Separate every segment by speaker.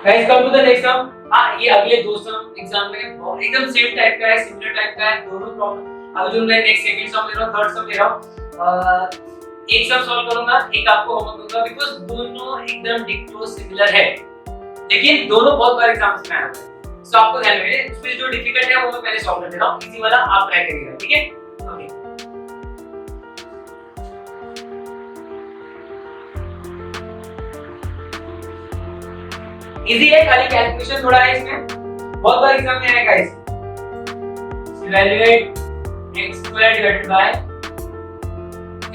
Speaker 1: Guys come to the next sum. हाँ, ये अगले दो सम एग्जाम में एकदम सेम टाइप का है, सिमिलर टाइप का है दोनों प्रॉब्लम। अब जो मैं नेक्स्ट सेकंड सम ले रहा हूँ, थर्ड सम ले रहा हूँ, एक सम सॉल्व करूंगा, एक आपको होमवर्क दूंगा, बिकॉज़ दोनों एकदम डिक्टो सिमिलर है, लेकिन दोनों बहुत बार एग्जाम्स में आए हैं। सो आपको ध्यान रखना, उसमें जो डिफिकल्ट है वो मैं पहले सॉल्व कर दे रहा हूँ, इजी वाला आप ट्राई करिएगा, ठीक है? ओके, इजी है, खाली कैलकुलेशन थोड़ा है इसमें, बहुत बार एग्जाम में आएगा। Guys evaluate x square divided by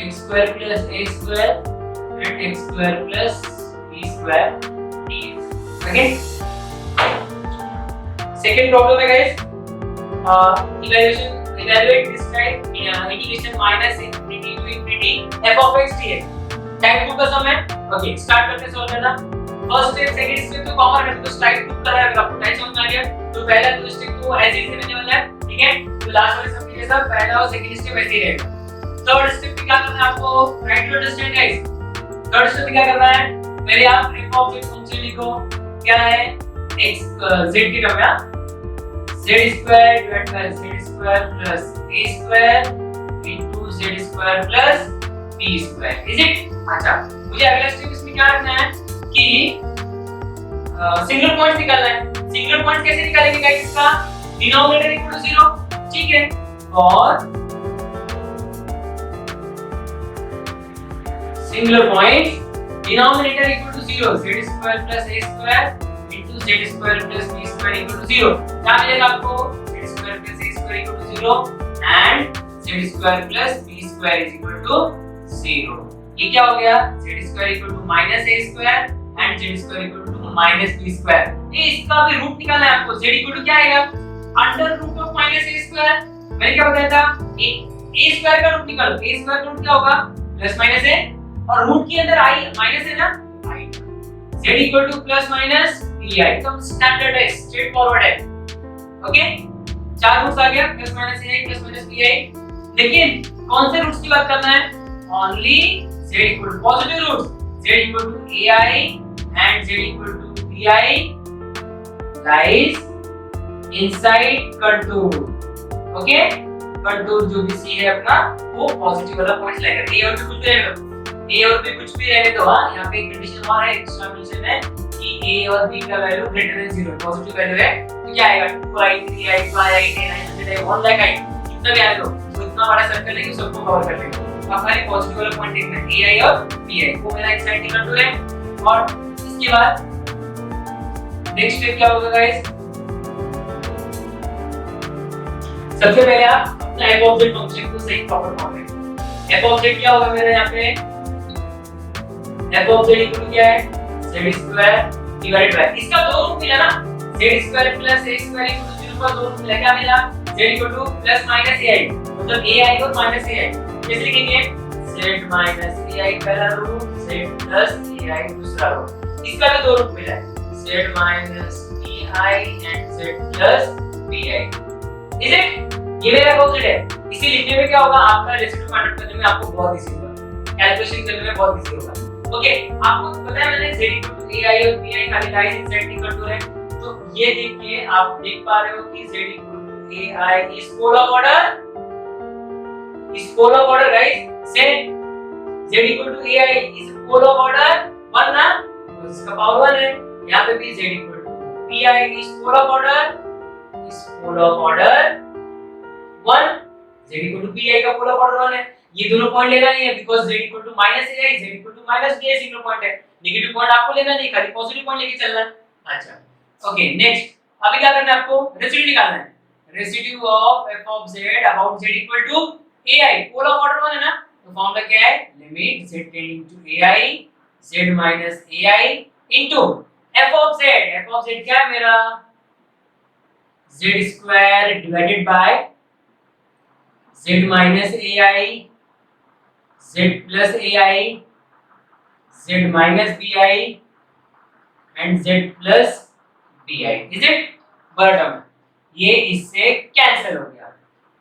Speaker 1: x square plus a square and x square plus b square dx। Okay, second problem है guys, evaluate this type integration minus infinity to infinity f of x dx। Type 2 का sum है। Okay, start करते हैं solve करना। First step second step तो common है, तो type 2 का है, अगर आपको टाइप समझ आ गया तो पहला दो स्टेप तो ऐसे ही रहने वाला है, ठीक है? तो लास्ट वाले सम के जैसा पहला और सेकंड स्टेप ऐसे ही रहेगा। थर्ड स्टेप में क्या करना है आपको, try to understand guys. Third step में क्या करना है, पहले आप f ऑफ z फंक्शन लिखो, क्या है x z की टर्म में z square divide by z square plus a square into z square plus b square, is it? अच्छा, मुझे अगला स्टेप इसमें क्या रखना है कि सिंगल पॉइंट निकालना है। सिंगल पॉइंट कैसे निकालेंगे गाइस? इसका डिनोमिनेटर इक्वल टू 0, ठीक है? और singular point denominator equal to 0, z square plus a square into z square plus b square equal to 0। क्या मिलेगा आपको? z square plus a square equal to 0 and z square plus b square is equal to 0। ये क्या हो गया? z square equal to minus a square and z square equal to minus b square. ये इसका भी root निकालना है आपको। z इक्वल टू क्या आएगा? Under root of minus a square. मैंने क्या बताया था? a स्क्वायर का रूट निकालो। a स्क्वायर का रूट क्या होगा? प्लस माइनस a, और रूट के अंदर i माइनस है ना, i। z equal to plus minus pi, एकदम स्टैंडर्ड है, स्ट्रेट फॉरवर्ड है। ओके, चार रूट्स आ गया, plus minus ai plus minus pi। लेकिन कौन से रूट्स की बात करना है? Only z equal to positive roots, z equal to ai and z equal to pi lies inside contour। Okay, contour जो भी c है अपना वो पॉजिटिव वाला पॉइंट लाएगा। a और b कुछ भी रहने दो, a और b कुछ भी रहने दो। हां, यहां पे एक कंडीशन और है, एक्स्ट्रा कंडीशन है कि a और b का value greater than 0, positive value है, तो क्या आएगा? 2i 3i 5i 10i 100i 1 lakh i, कितना भी आने दो, तो इतना बड़ा सर्कल है कि सबको कवर कर लेगा। अब हमारे पॉजिटिव वाला पॉइंट देखना है, ai और pi, वो मेरा एक्साइड कंटूर है। और इसके बाद नेक्स्ट स्टेप क्या होगा गाइस? सबसे पहले आप अपना f ऑफ z फंक्शन को सही प्रॉपर फॉर्म में, f ऑफ z क्या होगा मेरे यहाँ पे? f of z equal to क्या है? z स्क्वायर डिवाइडेड बाय, इसका दो रूट मिला ना, z square plus a square equal to 0 का दो रूट मिला, क्या मिला? z equal to plus minus ai, मतलब ai और माइनस ai। कैसे लिखेंगे? z माइनस ai पहला रूट, z प्लस ai दूसरा रूट। इसका भी दो रूट मिला है, z minus pi and z plus pi, is it? ये मेरा कॉन्सेप्ट है। इसे लिखने में क्या होगा? आपका रेसिड्यू फाइंड आउट करने में आपको बहुत इजी होगा, कैलकुलेशन करने में बहुत इजी होगा। ओके, आपको पता है मैंने z इक्वल टू ai और pi का lies in z equal to है, तो ये देख के आप देख पा रहे हो कि z equal to ai is polar order, is polar order guys. से z equal to ai is polar order 1 ना, इसका पावर 1 है। यहाँ पे भी z equal to pi is polar order, is polar order 1, z equal to pi का polar order 1 है। ये दोनों पॉइंट लेना नहीं है, because z equal to minus ai, z equal to minus bi single point है, नेगेटिव पॉइंट आपको लेना नहीं, खाली पॉजिटिव पॉइंट लेके चलना है। अच्छा, ओके, नेक्स्ट अभी क्या करना है आपको? रेसिड्यू निकालना है। Residue of f of z about z equal to ai, polar order 1 है ना, तो फॉर्मूला क्या है? Limit z tending to ai z minus ai into f of z। f of z क्या है मेरा? z square divided by z minus ai, z plus ai, z minus bi and z plus bi, is it? बड़ा term, ये इससे cancel हो गया।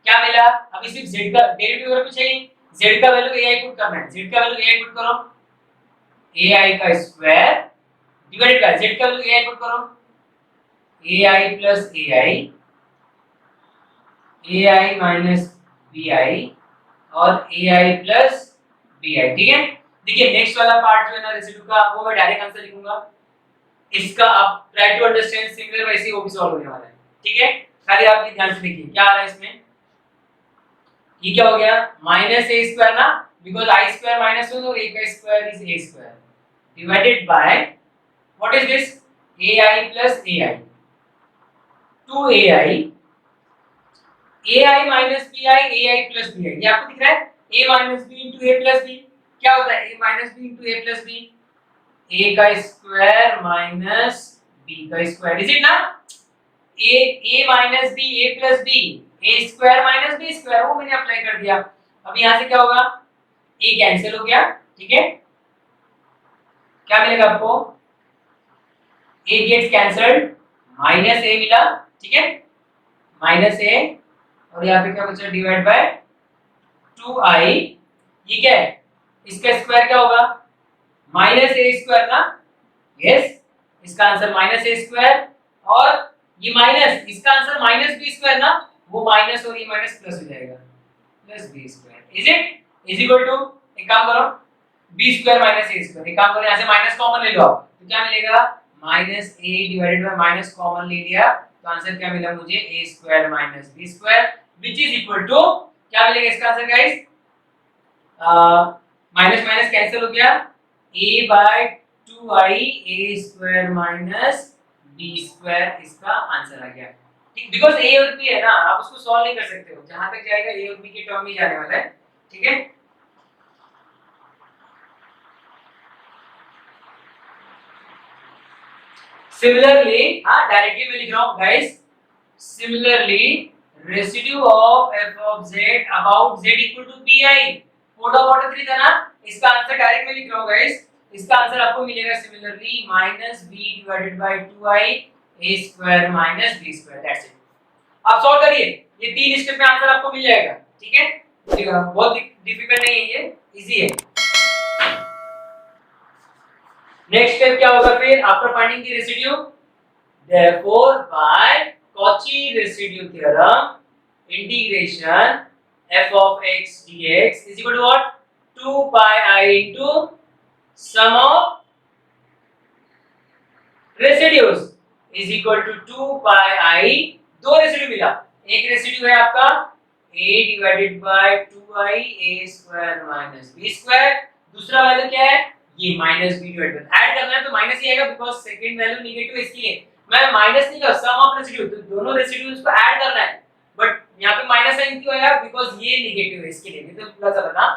Speaker 1: क्या मिला? अब सिर्फ z का डेरिवेटिव और कुछ नहीं, z का वैल्यू ai पुट करना है, z का वैल्यू ai पुट करो, ai का स्क्वायर डिवाइडेड बाय z का वैल्यू ai पुट करो, ai plus ai minus bi और ai प्लस bi, ठीक है। देखिए नेक्स्ट वाला पार्ट जो है ना रेसिड्यू का, वो मैं डायरेक्ट आंसर लिखूंगा। इसका आप ट्राई टू अंडरस्टैंड सिमिलर वैसे ही वो भी सॉल्व होने वाला है, ठीक है। खाली आप ये ध्यान से देखिए क्या आ रहा है इसमें। ये क्या हो गया, माइनस ए स्क्वायर ना, बिकॉज आई स्क्वायर माइनस 1 और a का square is a square divided by what is this, ai plus ai, 2ai ai minus bi ai plus bi, ये आपको दिख रहा है a minus b into a plus b, क्या होता है a minus b into a plus b, a का square minus b का स्क्वायर, इज इट ना। a minus b a plus b, a square minus b square, वो मैंने apply कर दिया। अब यहां से क्या होगा, a कैंसिल हो गया, ठीक है। क्या मिलेगा आपको, a gets cancelled, minus a मिला, ठीक है, माइनस a, और यहाँ पे क्या बचा, डिवाइड बाय 2i, ये क्या है, इसका स्क्वायर क्या होगा, माइनस a स्क्वायर ना, यस, इसका आंसर माइनस a स्क्वायर, और ये माइनस, इसका आंसर माइनस b स्क्वायर ना, वो माइनस और ये माइनस प्लस हो जाएगा, plus b square, is it, is equal to, एक काम करो, b square minus a square, एक काम करो यहाँ से माइनस कॉमन ले लो आप, तो क्या मिलेगा, minus a divided by minus common ले लिया, तो आंसर क्या मिला मुझे, a square minus b square, which is equal to, क्या मिलेगा इसका answer guys, minus minus cancel हो गया, a by 2i a square minus b square, इसका आंसर आ गया, ठीक, बिकॉज़ a और b है ना, आप उसको सॉल्व नहीं कर सकते हो, जहां तक जाएगा a और b के टर्म में जाने वाला है, ठीक है। सिमिलरली, हाँ डायरेक्टली मैं लिख रहा हूं guys, similarly residue of f of z about z equal to pi, 4/3 था ना, इसका आंसर डायरेक्ट में लिख रहा हूं गाइस, इसका आंसर आपको मिलेगा similarly minus b divided bye 2i a square minus b square, that's it. आप सॉल्व करिए, ये तीन स्टेप में आंसर आपको मिल जाएगा, ठीक है, देखिए बहुत डिफिकल्ट नहीं है, ये इजी है। नेक्स्ट स्टेप क्या होगा फिर, after finding the residue, therefore by Cauchy residue theorem, integration f of x dx is equal to what, 2 pi I into sum of residues is equal to 2 pi I, दो residue मिला, एक residue है आपका a divided bye 2i a square minus b square, दूसरा value क्या है, ये minus b divide by, add करना है तो माइनस ही आएगा, बिकॉज़ सेकंड वैल्यू नेगेटिव है, इसलिए मैं माइनस नहीं कर, सम ऑफ रेसिड्यू, तो दोनों रेसिड्यूज को ऐड करना है, बट यहाँ पे माइनस साइन क्यों आया, बिकॉज़ ये नेगेटिव है, इसके लिए, नहीं तो प्लस आता ना,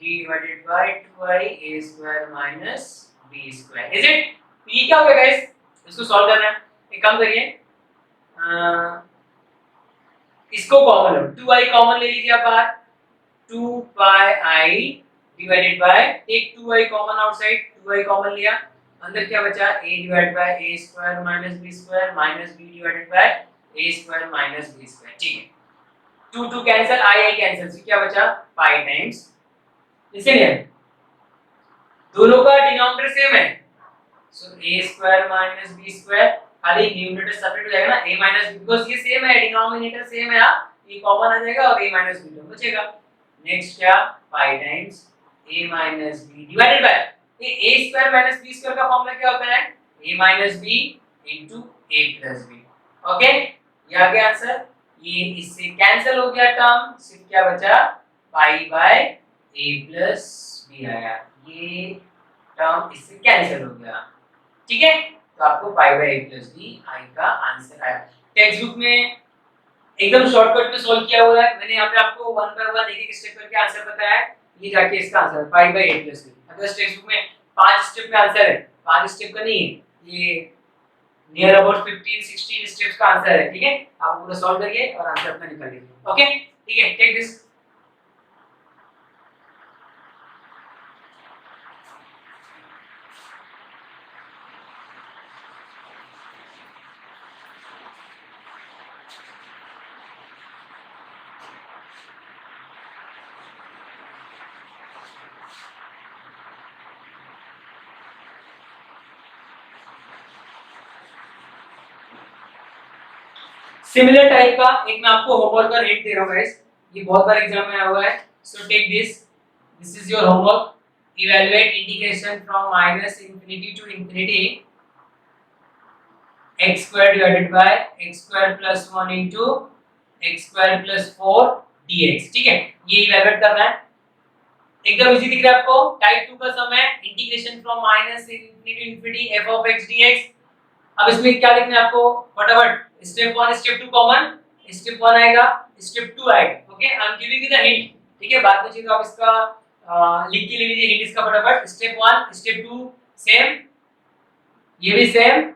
Speaker 1: divided by 2i a square minus b square, is it. ये क्या हो गया गाइस, इसको सॉल्व करना है, एक काम करिए, इसको कॉमन लो, 2i कॉमन ले लीजिए आप बाहर, 2 pi i divided by, take 2i common outside, 2i common लिया, अंदर क्या बचा, a divide by a square minus b square minus b divided by a square minus b square, ठीक है, 2 2 कैंसिल, i कैंसिल, तो क्या बचा, pi टाइम्स, इसलिए दोनों का डिनोमिनेटर सेम है, सो a square minus b square, खाली न्यूमरेटर सेपरेट हो जाएगा ना, a माइनस b, बिकॉज़ ये सेम है, डिनोमिनेटर सेम है, ये कॉमन आ जाएगा और a माइनस b तो बचेगा। नेक्स्ट क्या, पाई times a minus b divided bye, ये a square minus b square का फॉर्मूला क्या होता है, a minus b into a plus b, okay, ये आ गया आंसर, ये इससे कैंसिल हो गया टर्म, सिर्फ क्या बचा, pi by a plus b आया, ये टर्म इससे कैंसिल हो गया, ठीक है, तो आपको pi by a plus b आई का आंसर आया। टेक्स्ट बुक में एकदम शॉर्टकट में सॉल्व किया हुआ है, मैंने यहाँ पे आपको वन बाय वन एक एक स्टेप करके आंसर बताया है, ये जाके इसका आंसर है pi by a plus b। अगर टेक्स्ट बुक में 5 स्टेप में आंसर है, 5 स्टेप का नहीं है, ये नियर अबाउट 15 16 स्टेप्स का आंसर है, ठीक है, आप पूरा सॉल्व करिए और आंसर अपना निकाल लीजिए, ओके, ठीक है, टेक दिस। सिमिलर टाइप का एक मैं आपको होमवर्क का हिंट दे रहा हूं गाइस, ये बहुत बार एग्जाम में आया हुआ है, so take this is your homework. Evaluate integration from minus infinity to infinity x square divided by x square plus 1 into x square plus 4 dx। ठीक है, ये इवैल्यूएट करना है, एकदम इजी दिख रहा है आपको। टाइप 2 का सम है, integration from minus infinity to infinity f of x dx। अब इसमें क्या लिखना है आपको, फटाफट स्टेप 1 स्टेप 2 कॉमन, स्टेप 1 आएगा स्टेप 2 आएगा। Okay, I am giving you the hint, ठीक है, बाद में चाहिए तो आप इसका लिख के ले लीजिए हिंट इसका फटाफट। स्टेप 1 स्टेप 2 सेम, ये भी सेम।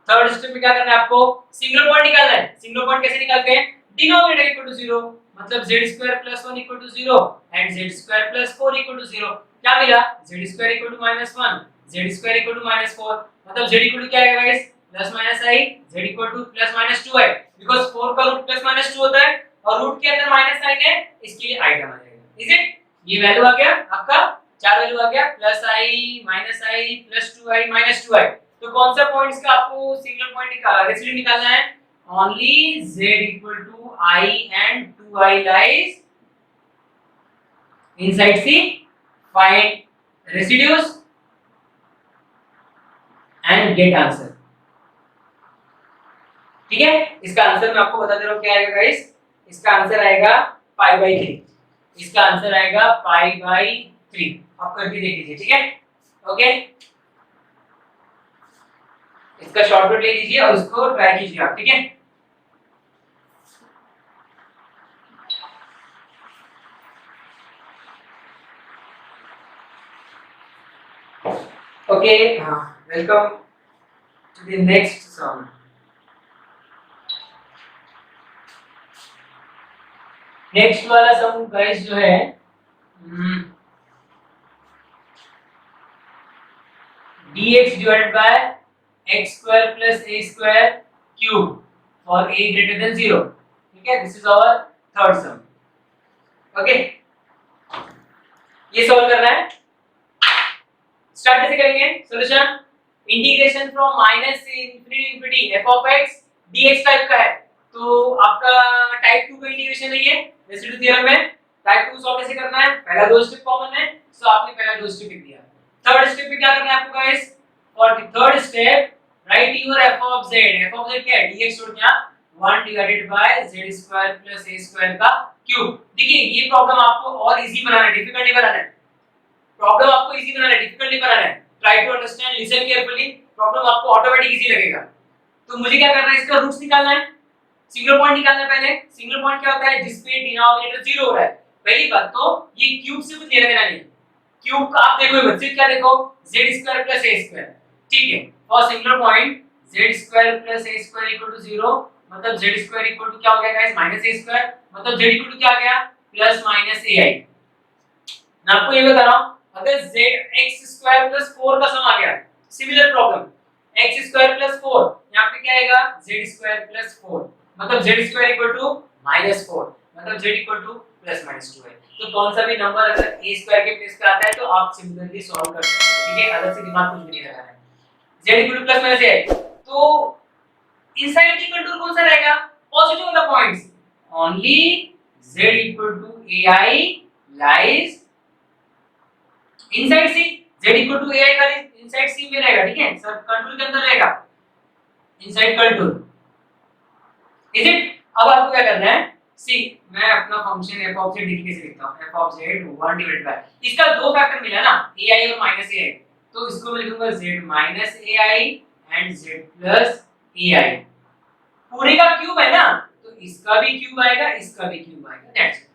Speaker 1: थर्ड स्टेप में क्या करना है आपको, सिंगल पॉइंट निकालना है। सिंगल पॉइंट कैसे निकालते हैं, डिनोमिनेटर इक्वल टू 0, मतलब z² + 1 equal to 0 and z² + 4 equal to 0। क्या मिला, z² equal to -1, z² equal to -4, मतलब z इक्वल टू क्या आएगा guys, plus minus i, z equal to plus minus 2 है, बिकॉज़ 4 का रूट प्लस माइनस 2 होता है और रूट के अंदर माइनस साइन है, इसके लिए i डाला जाएगा। इज इट, ये वैल्यू आ गया आपका, चार वैल्यू आ गया, plus i -i plus 2i -2i। तो कौन सा पॉइंट्स का आपको सिंगल पॉइंट निकालना, रेसिड्यू निकालना है, only z equal to i and 2i lies inside C, find residues and get answer। ठीक है, इसका आंसर मैं आपको बता दे रहा हूं क्या आएगा गाइस, इसका आंसर आएगा π/3, इसका आंसर आएगा π/3। आप करके देख लीजिए, ठीक है, ओके, इसका शॉर्टकट ले लीजिए और उसको ट्राई कीजिए आप, ठीक है। Okay, welcome to the next sum. Next वाला सम गाइस जो है, dx divided by x square plus a square cube for a greater than 0। ठीक है, this is our third sum. Okay, ये सॉल्व करना है। स्टार्ट कैसे करेंगे सॉल्यूशन, इंटीग्रेशन फ्रॉम माइनस से infinity f of x dx type का है, तो आपका टाइप 2 का इंटीग्रेशन है, ये रेसिड्यू थ्योरम में। टाइप 2 सॉल्व कैसे करना है, पहला दो स्टेप कॉमन है, सो आपने पहला दो स्टेप लिख दिया। थर्ड स्टेप में क्या करना है आपको guys, for the third step right your f of z। f of z क्या है, dx छोड़ दिया, 1 divided bye z² plus a² का क्यूब। देखिए ये प्रॉब्लम आपको और इजी बनाना है, डिफिकल्ट नहीं बनाना है। प्रॉब्लम आपको इजी बनाना है, डिफिकल्ट नहीं बनाना है। Try to understand, listen carefully, problem आपको ऑटोमेटिक इजी लगेगा। तो मुझे क्या करना है, इसका रूट्स निकालना है, सिंगल पॉइंट निकालना है। पहले सिंगल पॉइंट क्या होता है, जिसपे डिनोमिनेटर 0 हो रहा है। पहली बात तो ये क्यूब से कुछ लेना देना नहीं, क्यूब का आप देखो बच्चे क्या देखो, z² + a², ठीक है। For single point z² + a² = 0, मतलब z² इक्वल टू क्या हो गया गाइस, -a², मतलब z इक्वल टू क्या आ गया, +-ai। मैं आपको ये बता रहा हूं, अगर z x² + 4 का सम आ गया, सिमिलर प्रॉब्लम, x² + 4, यहां पे क्या आएगा, z² + 4, मतलब z² = -4, मतलब z = +-2 है। तो कौन सा भी नंबर अगर a² के प्लेस पे आता है तो आप सिमिलरली सॉल्व कर सकते हो, ठीक है, अलग से दिमाग कुछ भी नहीं लगाना है। z = +-a, तो इनसाइड की कंटूर कौन सा रहेगा, पॉजिटिव वाला points, only z = ai lies inside C। z = ai का इनसाइड C में रहेगा, ठीक है, सब कंटूर के अंदर रहेगा, इनसाइड कंटूर। इज इट, अब आपको क्या करना है, सी मैं अपना फंक्शन f of z लिख के लिखता हूं, f of z 1 divide by, इसका दो फैक्टर मिला ना, ai और -ai, तो इसको मैं लिखूंगा z - ai and z + ai। पूरे का क्यूब है ना, तो इसका भी क्यूब आएगा, इसका भी क्यूब आएगा, दैट्स इट।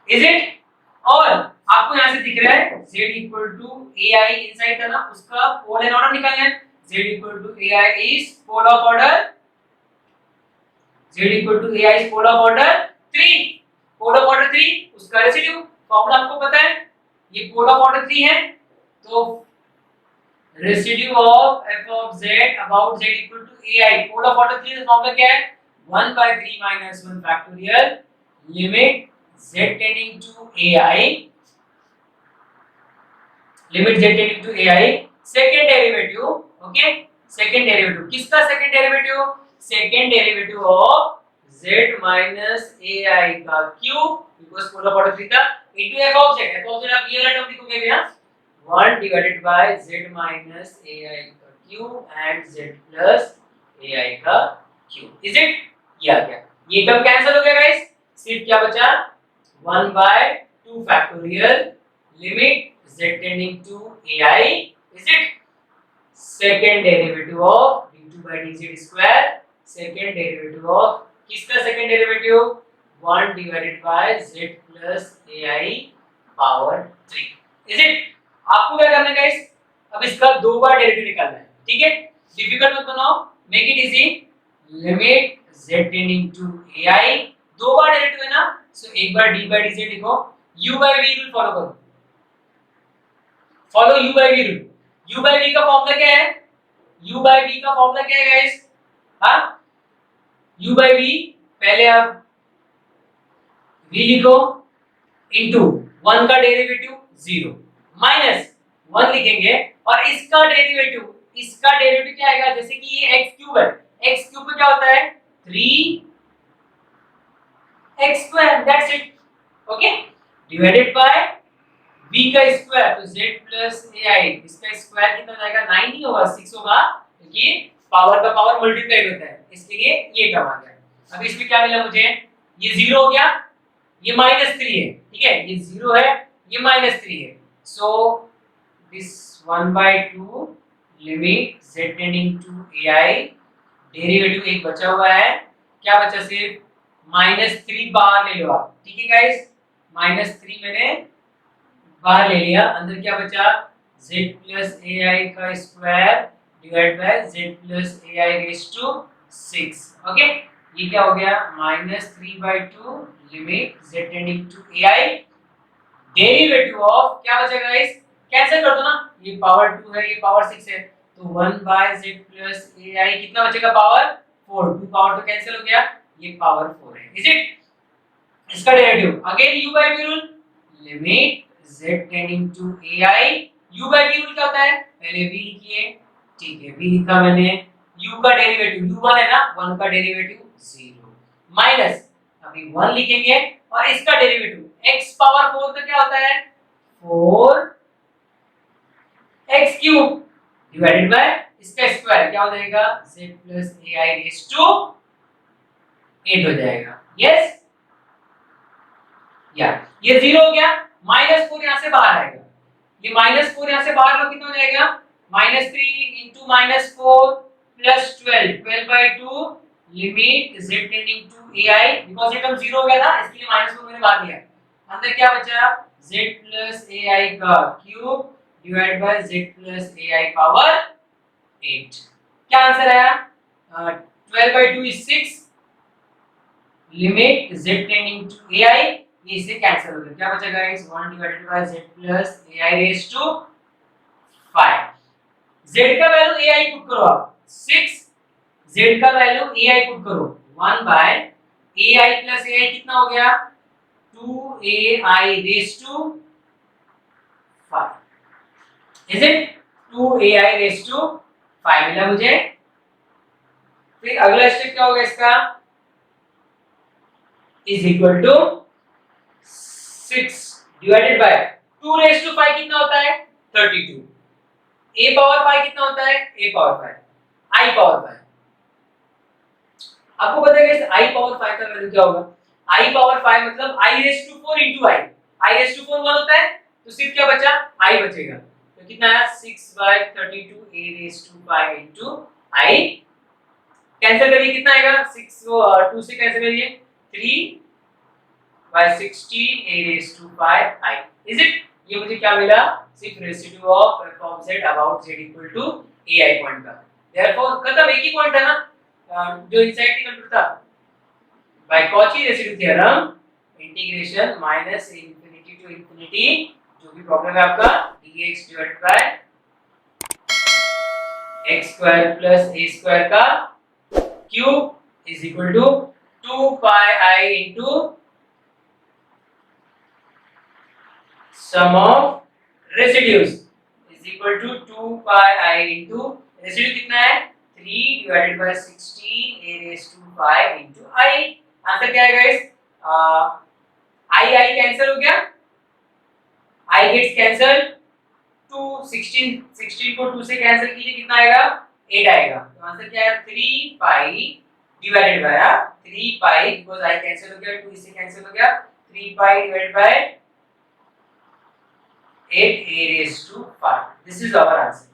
Speaker 1: इज इट, और आपको यहां से दिख रहा है z = ai इनसाइड था ना, उसका पोल एंड ऑर्डर निकालना है। z = ai is pole of order, z = ai is pole of order 3, pole of order 3, उसका रेसिड्यू फॉर्मूला आपको पता है, ये पोल ऑफ ऑर्डर 3 है, तो residue of f of z about z = ai, pole of order 3 का फॉर्मूला क्या है, 1/3 - 1 factorial limit z tending to ai, limit z tending to ai, second derivative, okay, second derivative, किसका second derivative, second derivative of z minus ai का cube equals polar product theta into f of z। f of z आप ये वाला term लिखोगे भैया 1 divided by z minus ai का cube and z plus ai का cube. Is it? ये आ गया, ये टर्म कैंसिल हो गया गाइस, सिर्फ क्या बचा 1 by 2 factorial limit z tending to ai। Is it? Second derivative of d2 by dz square, second derivative of किसका second derivative 1 divided by z plus ai power 3। Is it? आपको क्या करना है गाइस, अब इसका दो बार डेरिवेटिव निकालना है, ठीक है? डिफिकल्ट मत बनाओ, make it easy. Limit z tending to ai, दो बार डेरिवेटिव है ना, सो एक बार d by dz लिखो, u by v rule follow करो, follow u by v rule. u by v का फॉर्मूला क्या है, u by v का फॉर्मूला क्या है गाइस? हाँ, u by v पहले आप v लिखो इनटू 1 का डेरिवेटिव 0 माइनस 1 लिखेंगे और इसका डेरिवेटिव क्या आएगा, जैसे कि ये x क्यूब है, x क्यूब में क्या होता है 3x square, that's it. Okay, divided by v का स्क्वायर, तो z प्लस ai, इसका स्क्वायर कितना हो जाएगा 9 नहीं होगा 6 होगा, क्योंकि पावर का पावर मल्टीप्लाई होता है, इसलिए ये टर्म आ गया। अब इसमें क्या मिला मुझे, ये 0 हो गया, ये -3 है, ठीक है, ये 0 है, ये -3 है, so this 1/2 limit z tending to ai, derivative एक बचा हुआ है, क्या बचा, सिर्फ -3 बाहर ले लो आप, ठीक है गाइस, -3 मैंने बाहर ले लिया, अंदर क्या बचा z प्लस ai का square divide by z plus ai raise to 6। Okay, ये क्या हो गया -3/2 limit z tending to ai, derivative of क्या बचेगा गाइस, कैंसिल कर दो ना, ये पावर 2 है, ये पावर 6 है, तो 1 बाय z प्लस ai कितना बचेगा पावर 4, 2 पावर तो कैंसिल हो गया, ये पावर 4 है। Is it? इसका derivative again u by v rule, limit z tending to ai, u by v rule क्या होता है, पहले v लिखिए, ठीक है, v लिखा मैंने, u का डेरिवेटिव u1 है ना, 1 का डेरिवेटिव 0 माइनस अभी 1 लिखेंगे और इसका डेरिवेटिव x पावर 4 का क्या होता है 4x क्यूब डिवाइडेड बाय इसका स्क्वायर, क्या हो जाएगा z plus ai raise to 8 हो जाएगा। यस, या ये 0 हो गया, -4 यहां से बाहर आएगा, ये -4 यहां से बाहर लो, कितना हो जाएगा -3 into -4 plus 12/2 limit z tending to ai, because ये टर्म 0 हो गया था इसलिए -4 मैंने बाहर लिया, अंदर क्या बचा z प्लस ai का cube divide by z plus ai power 8। क्या आंसर आया, 12/2 is 6 limit z tending to ai, ये इससे कैंसिल हो गया, क्या बचा guys 1 divided by z plus ai raise to 5। z का वैल्यू ai पुट करो आप 6, z का वैल्यू ai पुट करो 1 बाय ai प्लस ai कितना हो गया 2ai raise to 5। Is it? 2ai raise to 5 मिला मुझे। फिर अगला स्टेप क्या होगा इसका, is equal to 6 divided by 2 raise to 5 कितना होता है 32, a पावर 5 कितना होता है a पावर 5, i पावर 5। आपको पता है कि i पावर 5 का वैल्यू क्या होगा, i पावर 5 मतलब i raise to 4 into i raise to 4 1 होता है, तो सिर्फ क्या बचा i बचेगा, तो कितना है 6/32 a raise to 5 into i, cancel करिए कितना आएगा 6 को 2 से कैंसिल करिए 3/16 a raise to 5 i। Is it? ये मुझे क्या मिला, सिर्फ residue of f of z about z equal to ai point का, देयरफॉर खत्म, एक ही पॉइंट है ना जो इनसाइड निकल था by Cauchy residue theorem, integration minus infinity to infinity, जो भी प्रॉब्लम है आपका dx divided by x square plus a square का cube is equal to 2 pi I into sum of residues is equal to 2 pi I into residue कितना है 3 divided by 16 a raised to 5 into I। Answer क्या है guys? I cancel हो गया, I gets cancel, 2 16 को 2 से cancel कीजिए, कितना आएगा? 8 आएगा। तो आंसर क्या है? 3 पाई divided by 3 pi, because I cancel हो गया, 2 इससे कैंसिल हो गया, 3 पाई divided by 8 a raised to 5। This is our answer।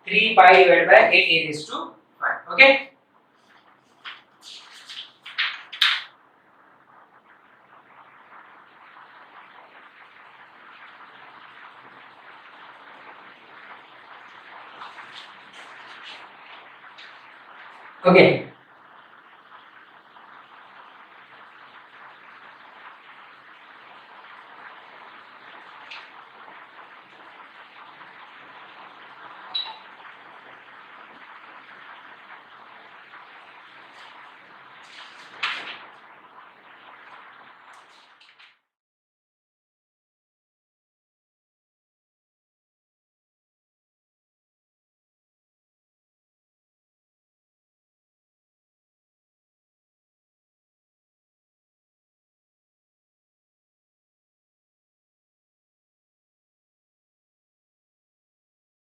Speaker 1: 3 pi divided by 8 a raised to 5। Okay? Okay.